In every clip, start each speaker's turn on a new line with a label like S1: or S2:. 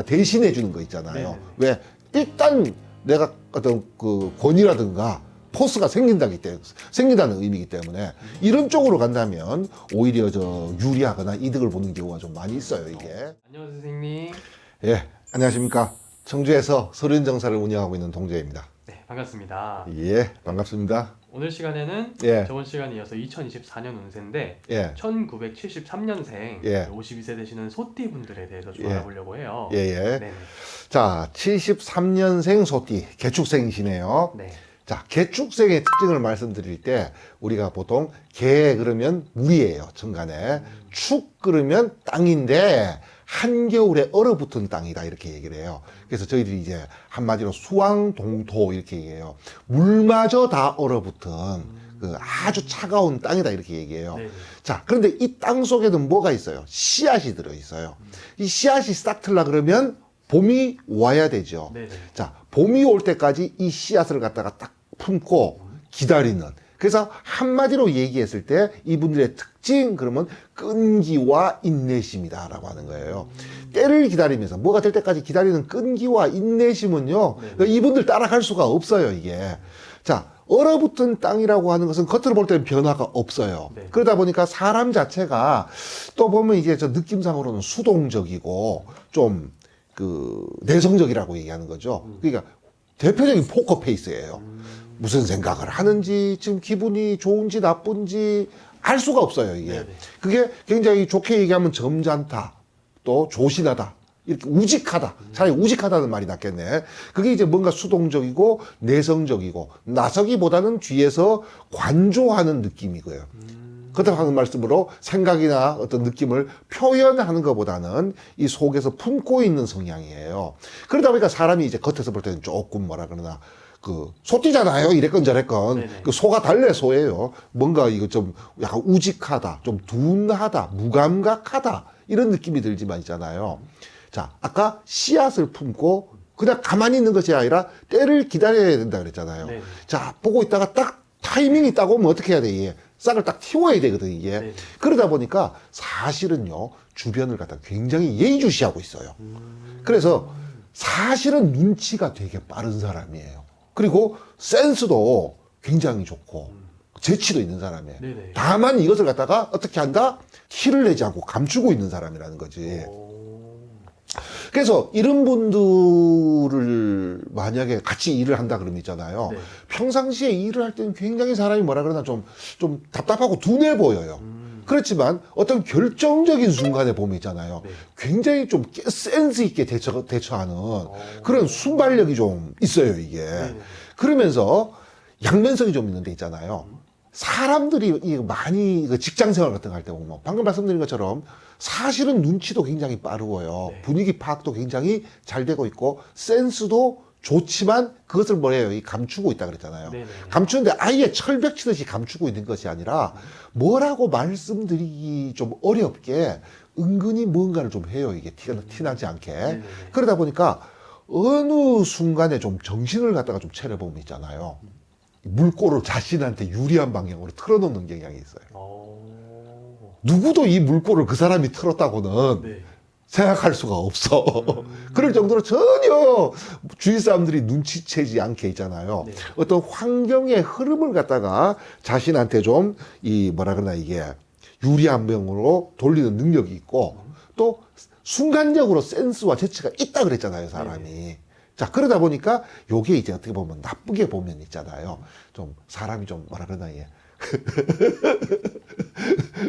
S1: 대신해 주는 거 있잖아요.
S2: 네네네.
S1: 왜? 일단 내가 어떤 그 권위라든가 포스가 생긴다는 의미이기 때문에 이런 쪽으로 간다면 오히려 유리하거나 이득을 보는 경우가 좀 많이 있어요, 이게.
S2: 안녕하세요, 선생님.
S1: 예, 안녕하십니까. 청주에서 서류인정사를 운영하고 있는 동재입니다.
S2: 네, 반갑습니다.
S1: 예, 반갑습니다.
S2: 오늘 시간에는
S1: 예.
S2: 저번 시간에 이어서 2024년 운세인데
S1: 예,
S2: 1973년생
S1: 예.
S2: 52세 되시는 소띠 분들에 대해서 좀
S1: 예.
S2: 알아보려고 해요.
S1: 예, 예.
S2: 네네.
S1: 자, 73년생 소띠, 개축생이시네요.
S2: 네.
S1: 자, 개축생의 특징을 말씀드릴 때 우리가 보통 개 그러면 물이에요, 천간에. 축 그러면 땅인데 한겨울에 얼어붙은 땅이다 이렇게 얘기를 해요. 그래서 저희들이 이제 한마디로 수왕동토 이렇게 얘기해요. 물마저 다 얼어붙은 그 아주 차가운 땅이다 이렇게 얘기해요.
S2: 네네.
S1: 자, 그런데 이 땅 속에는 뭐가 있어요? 씨앗이 들어있어요. 이 씨앗이 싹 틀라 그러면 봄이 와야 되죠.
S2: 네네.
S1: 자, 봄이 올 때까지 이 씨앗을 갖다가 딱 품고 기다리는. 그래서 한마디로 얘기했을 때 이분들의 특징 그러면 끈기와 인내심이다라고 하는 거예요. 때를 기다리면서 뭐가 될 때까지 기다리는 끈기와 인내심은요.
S2: 네네.
S1: 그러니까 이분들 따라갈 수가 없어요, 이게. 자, 얼어붙은 땅이라고 하는 것은 겉으로 볼 때는 변화가 없어요.
S2: 네.
S1: 그러다 보니까 사람 자체가 또 보면 이제 저 느낌상으로는 수동적이고 좀 그 내성적이라고 얘기하는 거죠. 그러니까 대표적인 포커 페이스예요. 무슨 생각을 하는지 지금 기분이 좋은지 나쁜지 알 수가 없어요, 이게.
S2: 네네.
S1: 그게 굉장히 좋게 얘기하면 점잖다, 또 조신하다, 이렇게 우직하다. 차라리 우직하다는 말이 낫겠네. 그게 이제 뭔가 수동적이고 내성적이고 나서기보다는 뒤에서 관조하는 느낌이고요. 그렇다고 하는 말씀으로 생각이나 어떤 느낌을 표현하는 것보다는 이 속에서 품고 있는 성향이에요. 그러다 보니까 사람이 이제 겉에서 볼 때는 조금 뭐라 그러나 그 소띠잖아요. 이랬건 저랬건
S2: 네네.
S1: 그 소가 달래 소예요. 뭔가 이거 좀 약간 우직하다, 좀 둔하다, 무감각하다 이런 느낌이 들지만 있잖아요. 자, 아까 씨앗을 품고 그냥 가만히 있는 것이 아니라 때를 기다려야 된다 그랬잖아요.
S2: 네네.
S1: 자, 보고 있다가 딱 타이밍이 있다고 하면 어떻게 해야 돼, 이게? 싹을 딱 틔워야 되거든, 이게.
S2: 네네.
S1: 그러다 보니까 사실은요, 주변을 갖다 굉장히 예의주시하고 있어요. 그래서 사실은 눈치가 되게 빠른 사람이에요. 그리고 센스도 굉장히 좋고, 재치도 있는 사람이에요.
S2: 네네.
S1: 다만 이것을 갖다가 어떻게 한다? 티를 내지 않고 감추고 있는 사람이라는 거지.
S2: 오.
S1: 그래서 이런 분들을 만약에 같이 일을 한다 그러면 있잖아요.
S2: 네.
S1: 평상시에 일을 할 때는 굉장히 사람이 뭐라 그러나 좀 답답하고 둔해 보여요. 그렇지만 어떤 결정적인 순간에 보면 있잖아요.
S2: 네.
S1: 굉장히 좀 센스 있게 대처하는 그런 순발력이 좀 있어요, 이게.
S2: 네네.
S1: 그러면서 양면성이 좀 있는 데 있잖아요. 사람들이 많이 직장 생활 같은 거 할 때 보면 방금 말씀드린 것처럼 사실은 눈치도 굉장히 빠르고요.
S2: 네.
S1: 분위기 파악도 굉장히 잘 되고 있고 센스도 좋지만 그것을 뭐래요? 감추고 있다 그랬잖아요.
S2: 네네.
S1: 감추는데 아예 철벽 치듯이 감추고 있는 것이 아니라 뭐라고 말씀드리기 좀 어렵게 은근히 뭔가를 좀 해요. 이게 티나지 않게.
S2: 네네네.
S1: 그러다 보니까 어느 순간에 좀 정신을 갖다가 좀 차려보면 있잖아요. 물꼬를 자신한테 유리한 방향으로 틀어놓는 경향이 있어요.
S2: 오.
S1: 누구도 이 물꼬를 그 사람이 틀었다고는
S2: 네.
S1: 생각할 수가 없어. 그럴 정도로 전혀 주위 사람들이 눈치채지 않게 있잖아요.
S2: 네.
S1: 어떤 환경의 흐름을 갖다가 자신한테 좀 뭐라 그러나 이게 유리한 방향으로 돌리는 능력이 있고 또 순간적으로 센스와 재치가 있다 그랬잖아요, 사람이. 자, 그러다 보니까 요게 이제 어떻게 보면 나쁘게 보면 있잖아요. 좀 사람이 좀 뭐라 그러나 이게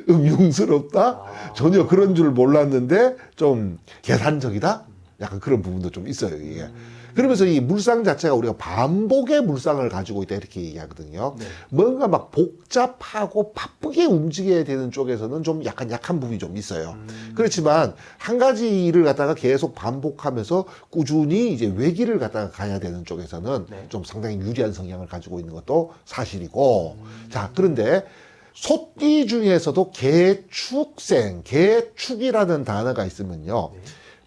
S1: 음흉스럽다? 전혀 그런 줄 몰랐는데 좀 계산적이다? 약간 그런 부분도 좀 있어요, 이게. 그러면서 이 물상 자체가 우리가 반복의 물상을 가지고 있다 이렇게 얘기하거든요.
S2: 네.
S1: 뭔가 막 복잡하고 바쁘게 움직여야 되는 쪽에서는 좀 약간 약한 부분이 좀 있어요. 그렇지만 한 가지 일을 갖다가 계속 반복하면서 꾸준히 이제 외길을 갖다가 가야 되는 쪽에서는
S2: 네.
S1: 좀 상당히 유리한 성향을 가지고 있는 것도 사실이고. 자, 그런데 소띠 중에서도 개축생, 개축이라는 단어가 있으면요.
S2: 네.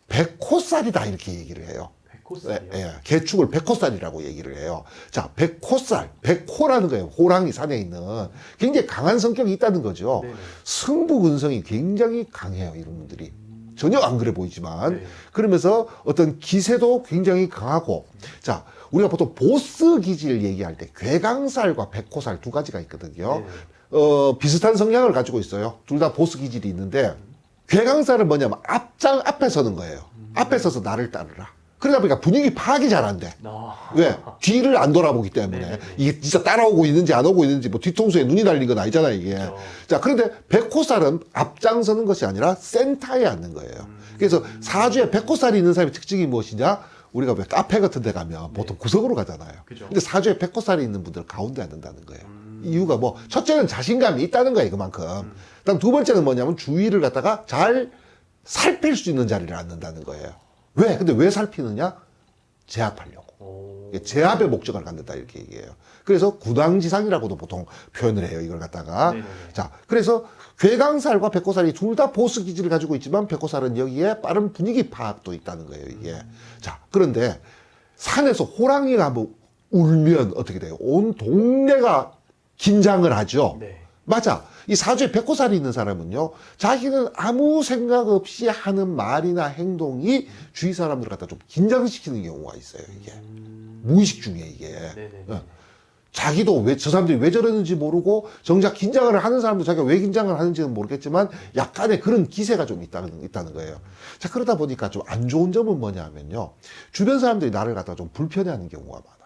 S1: 백호살이다 이렇게 얘기를 해요.
S2: 백호살이요?
S1: 예, 개축을 백호살이라고 얘기를 해요. 자, 백호살, 백호라는 거예요. 호랑이 산에 있는 굉장히 강한 성격이 있다는 거죠.
S2: 네네.
S1: 승부근성이 굉장히 강해요, 이런 분들이. 전혀 안 그래 보이지만
S2: 네.
S1: 그러면서 어떤 기세도 굉장히 강하고 자 우리가 보통 보스 기질 얘기할 때 괴강살과 백호살 두 가지가 있거든요.
S2: 네.
S1: 비슷한 성향을 가지고 있어요. 둘 다 보스 기질이 있는데 괴강살은 뭐냐면 앞에 서는 거예요. 앞에 서서 나를 따르라. 그러다 보니까 분위기 파악이 잘 안 돼. 왜? 뒤를 안 돌아보기 때문에.
S2: 네네네.
S1: 이게 진짜 따라오고 있는지 안 오고 있는지 뭐 뒤통수에 눈이 달린 건 아니잖아요, 이게.
S2: 그렇죠.
S1: 자, 그런데 백호살은 앞장서는 것이 아니라 센터에 앉는 거예요. 그래서 사주에 백호살이 있는 사람의 특징이 무엇이냐? 우리가 왜 카페 같은 데 가면 보통 구석으로 가잖아요.
S2: 그죠.
S1: 근데 사주에 백호살이 있는 분들은 가운데 앉는다는 거예요. 이유가 뭐, 첫째는 자신감이 있다는 거예요, 그만큼. 그다음 두 번째는 뭐냐면 주위를 갖다가 잘 살필 수 있는 자리를 앉는다는 거예요. 왜? 근데 왜 살피느냐? 제압하려고.
S2: 오.
S1: 제압의 목적을 갖는다 이렇게 얘기해요. 그래서 구당지상이라고도 보통 표현을 해요. 이걸 갖다가.
S2: 네네네.
S1: 자, 그래서 괴강살과 백호살이 둘 다 보스 기질을 가지고 있지만 백호살은 여기에 빠른 분위기 파악도 있다는 거예요. 이게. 자, 그런데 산에서 호랑이가 한번 울면 어떻게 돼요? 온 동네가 긴장을 하죠.
S2: 네.
S1: 맞아. 이 사주에 백호살이 있는 사람은요, 자기는 아무 생각 없이 하는 말이나 행동이 주위 사람들을 갖다 좀 긴장시키는 경우가 있어요, 이게. 무의식 중에 이게.
S2: 네네.
S1: 예. 자기도 왜, 저 사람들이 왜 저러는지 모르고 정작 긴장을 하는 사람도 자기가 왜 긴장을 하는지는 모르겠지만 약간의 그런 기세가 좀 있다는 거예요. 자, 그러다 보니까 좀 안 좋은 점은 뭐냐 하면요. 주변 사람들이 나를 갖다가 좀 불편해하는 경우가 많아.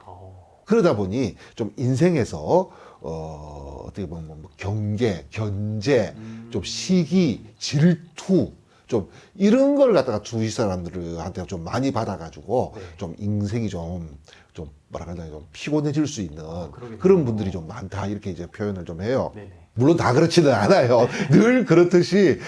S1: 그러다 보니 좀 인생에서 어떻게 보면 뭐 경계, 견제, 좀 시기, 질투, 좀 이런 걸 갖다가 주위 사람들한테 좀 많이 받아가지고
S2: 네.
S1: 좀 인생이 좀 뭐라 그러나 좀 피곤해질 수 있는
S2: 그러겠네요.
S1: 그런 분들이 좀 많다 이렇게 이제 표현을 좀 해요.
S2: 네네.
S1: 물론 다 그렇지는 않아요. 늘 그렇듯이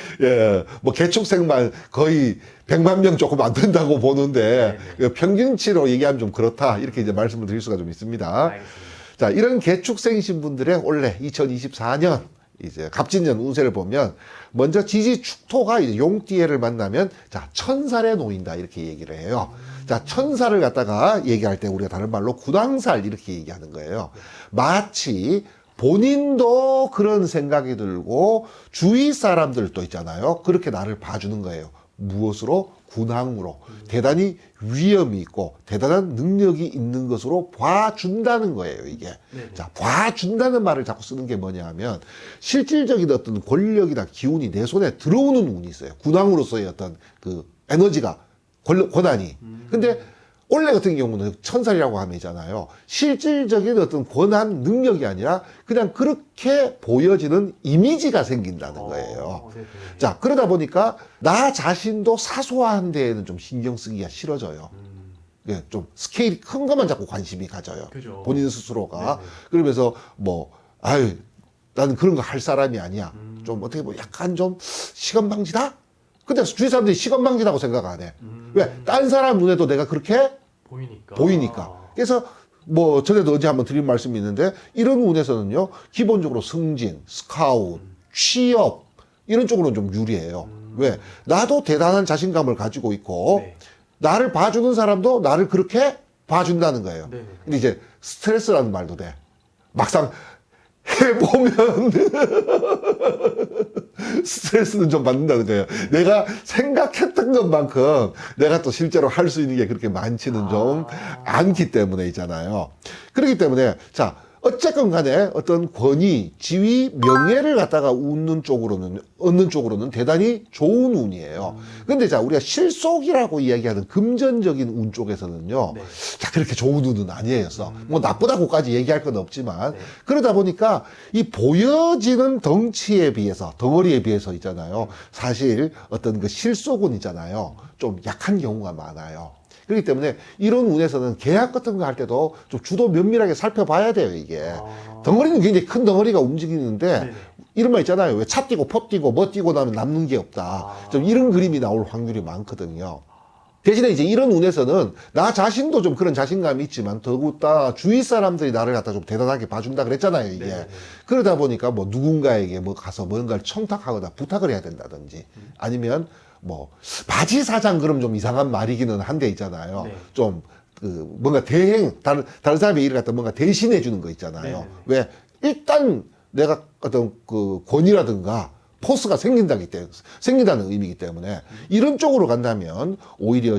S1: 뭐 개축생만 거의 100만 명 조금 안 된다고 보는데
S2: 네네.
S1: 평균치로 얘기하면 좀 그렇다 이렇게 이제 말씀을 드릴 수가 좀 있습니다.
S2: 알겠습니다.
S1: 자, 이런 개축생이신 분들의 올해 2024년 이제 갑진년 운세를 보면 먼저 지지 축토가 이제 용띠해를 만나면 자, 천살에 놓인다 이렇게 얘기를 해요. 자, 천살을 갖다가 얘기할 때 우리가 다른 말로 구당살 이렇게 얘기하는 거예요. 마치 본인도 그런 생각이 들고 주위 사람들도 있잖아요. 그렇게 나를 봐주는 거예요. 무엇으로? 군항으로. 대단히 위험이 있고 대단한 능력이 있는 것으로 봐준다는 거예요, 이게.
S2: 네네.
S1: 자, 봐준다는 말을 자꾸 쓰는 게 뭐냐 하면 실질적인 어떤 권력이나 기운이 내 손에 들어오는 운이 있어요. 군항으로서의 어떤 그 에너지가, 권한이. 근데 원래 같은 경우는 천살이라고 하면 있잖아요. 실질적인 어떤 권한 능력이 아니라 그냥 그렇게 보여지는 이미지가 생긴다는 거예요.
S2: 네네.
S1: 자, 그러다 보니까 나 자신도 사소한 데에는 좀 신경 쓰기가 싫어져요. 예, 좀 스케일이 큰 것만 자꾸 관심이 가져요.
S2: 그죠.
S1: 본인 스스로가.
S2: 네네.
S1: 그러면서 뭐, 아유, 나는 그런 거 할 사람이 아니야. 좀 어떻게 보면 약간 좀 시건방지다? 근데 주위 사람들이 시건방지다고 생각 안 해. 왜? 딴 사람 눈에도 내가 그렇게 보이니까. 그래서 뭐 전에도 어제 한번 드린 말씀이 있는데 이런 운에서는요 기본적으로 승진, 스카웃, 취업 이런 쪽으로는 좀 유리해요. 왜? 나도 대단한 자신감을 가지고 있고
S2: 네.
S1: 나를 봐주는 사람도 나를 그렇게 봐준다는 거예요.
S2: 네네.
S1: 근데 이제 스트레스라는 말도 돼. 막상 해보면 스트레스는 좀 받는다는 거예요. 내가 생각했던 것만큼 내가 또 실제로 할 수 있는 게 그렇게 많지는 좀 않기 때문에 있잖아요. 그렇기 때문에 자 어쨌건 간에 어떤 권위, 지위, 명예를 갖다가 얻는 쪽으로는 대단히 좋은 운이에요. 근데 자, 우리가 실속이라고 이야기하는 금전적인 운 쪽에서는요,
S2: 네.
S1: 자, 그렇게 좋은 운은 아니에요. 뭐 나쁘다고까지 얘기할 건 없지만,
S2: 네.
S1: 그러다 보니까 이 보여지는 덩치에 비해서, 덩어리에 비해서 있잖아요. 사실 어떤 그 실속운 있잖아요. 좀 약한 경우가 많아요. 그렇기 때문에 이런 운에서는 계약 같은 거 할 때도 좀 주도 면밀하게 살펴봐야 돼요, 이게. 덩어리는 굉장히 큰 덩어리가 움직이는데
S2: 네네.
S1: 이런 말 있잖아요. 왜 차 뛰고 퍼 뛰고 뭐 뛰고 나면 남는 게 없다. 좀 이런 그림이 나올 확률이 많거든요. 대신에 이제 이런 운에서는 나 자신도 좀 그런 자신감이 있지만 더욱다 주위 사람들이 나를 갖다 좀 대단하게 봐준다 그랬잖아요, 이게.
S2: 네네네.
S1: 그러다 보니까 뭐 누군가에게 뭐 가서 뭔가를 청탁하거나 부탁을 해야 된다든지 아니면 뭐 바지 사장 그럼 좀 이상한 말이기는 한데 있잖아요.
S2: 네.
S1: 좀 그 뭔가 다른 사람의 일을 갖다 뭔가 대신해 주는 거 있잖아요.
S2: 네네네.
S1: 왜 일단 내가 어떤 그 권위라든가 포스가 생긴다는 의미이기 때문에 이런 쪽으로 간다면 오히려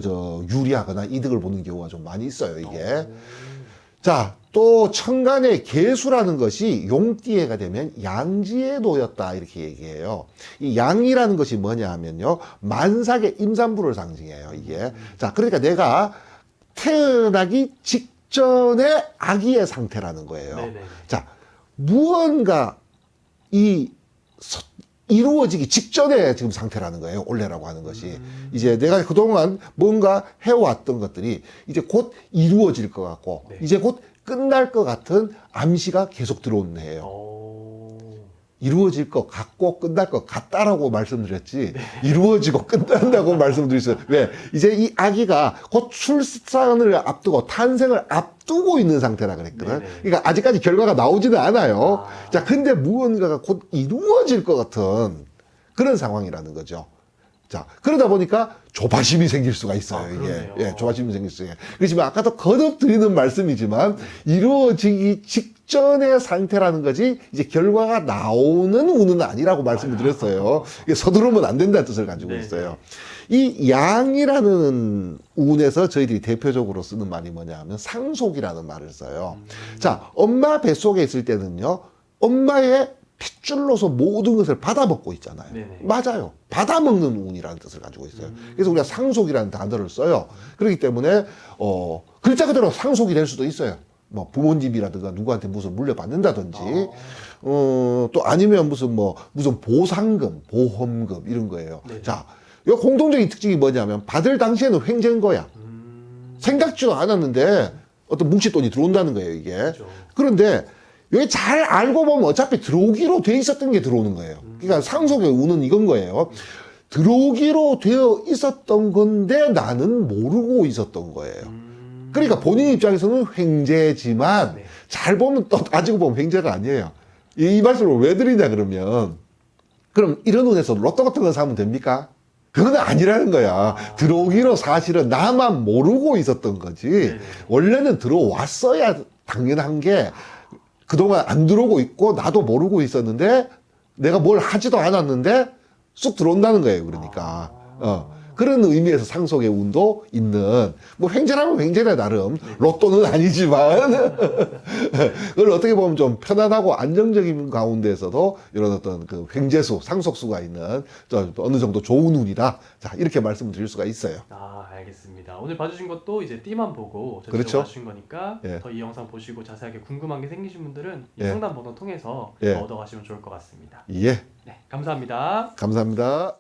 S1: 유리하거나 이득을 보는 경우가 좀 많이 있어요, 이게. 자, 또 천간의 개수라는 것이 용띠해가 되면 양지에 놓였다 이렇게 얘기해요. 이 양이라는 것이 뭐냐 하면요, 만삭의 임산부를 상징해요, 이게. 자, 그러니까 내가 태어나기 직전의 아기의 상태라는 거예요.
S2: 네네.
S1: 자, 무언가 이루어지기 직전에 지금 상태라는 거예요. 올해라고 하는 것이. 이제 내가 그동안 뭔가 해왔던 것들이 이제 곧 이루어질 것 같고,
S2: 네.
S1: 이제 곧 끝날 것 같은 암시가 계속 들어오는 해예요.
S2: 오.
S1: 이루어질 것 같고 끝날 것 같다라고 말씀드렸지, 이루어지고 끝난다고 말씀드렸어요. 왜? 이제 이 아기가 곧 출산을 앞두고 탄생을 앞두고 있는 상태라 그랬거든.
S2: 네네.
S1: 그러니까 아직까지 결과가 나오지는 않아요.
S2: 아.
S1: 자, 근데 무언가가 곧 이루어질 것 같은 그런 상황이라는 거죠. 자, 그러다 보니까 조바심이 생길 수가 있어요,
S2: 아,
S1: 이게.
S2: 그러네요.
S1: 예, 조바심이 생길 수가 있어요. 그렇지만 아까도 거듭 드리는 말씀이지만, 이루어지기 직전의 상태라는 거지, 이제 결과가 나오는 운은 아니라고 말씀을 드렸어요. 이게 서두르면 안 된다는 뜻을 가지고
S2: 네.
S1: 있어요. 이 양이라는 운에서 저희들이 대표적으로 쓰는 말이 뭐냐 하면 상속이라는 말을 써요. 자, 엄마 뱃속에 있을 때는요, 엄마의 핏줄로서 모든 것을 받아먹고 있잖아요.
S2: 네네.
S1: 맞아요. 받아먹는 운이라는 뜻을 가지고 있어요. 그래서 우리가 상속이라는 단어를 써요. 그렇기 때문에 글자 그대로 상속이 될 수도 있어요. 뭐 부모님이라든가 누구한테 무슨 물려받는다든지, 또 아니면 무슨 보상금, 보험금 이런 거예요.
S2: 네.
S1: 자, 이 공통적인 특징이 뭐냐면 받을 당시에는 횡재인 거야. 생각지도 않았는데 어떤 뭉칫돈이 들어온다는 거예요, 이게.
S2: 그렇죠.
S1: 그런데 여기 잘 알고 보면 어차피 들어오기로 돼 있었던 게 들어오는 거예요. 그러니까 상속의 운은 이건 거예요. 들어오기로 되어 있었던 건데 나는 모르고 있었던 거예요. 그러니까 본인 입장에서는 횡재지만,
S2: 네.
S1: 잘 보면 또 따지고 보면 횡재가 아니에요. 이 말씀을 왜 드리냐 그러면, 그럼 이런 운에서 로또 같은 거 사면 됩니까? 그건 아니라는 거야. 들어오기로 사실은 나만 모르고 있었던 거지.
S2: 네네.
S1: 원래는 들어왔어야 당연한 게, 그동안 안 들어오고 있고 나도 모르고 있었는데 내가 뭘 하지도 않았는데 쑥 들어온다는 거예요. 그러니까 그런 의미에서 상속의 운도 있는, 뭐 횡재라면 횡재나 나름 로또는 아니지만 그걸 어떻게 보면 좀 편안하고 안정적인 가운데에서도 이런 어떤 그 횡재수, 상속수가 있는 어느 정도 좋은 운이다. 자, 이렇게 말씀을 드릴 수가 있어요.
S2: 아, 알겠습니다. 오늘 봐주신 것도 이제 띠만 보고 전체적으로
S1: 그렇죠.
S2: 봐주신 거니까
S1: 예.
S2: 더 이 영상 보시고 자세하게 궁금한 게 생기신 분들은 이
S1: 예.
S2: 상담 번호 통해서
S1: 예.
S2: 더 얻어가시면 좋을 것 같습니다.
S1: 예,
S2: 네, 감사합니다.
S1: 감사합니다.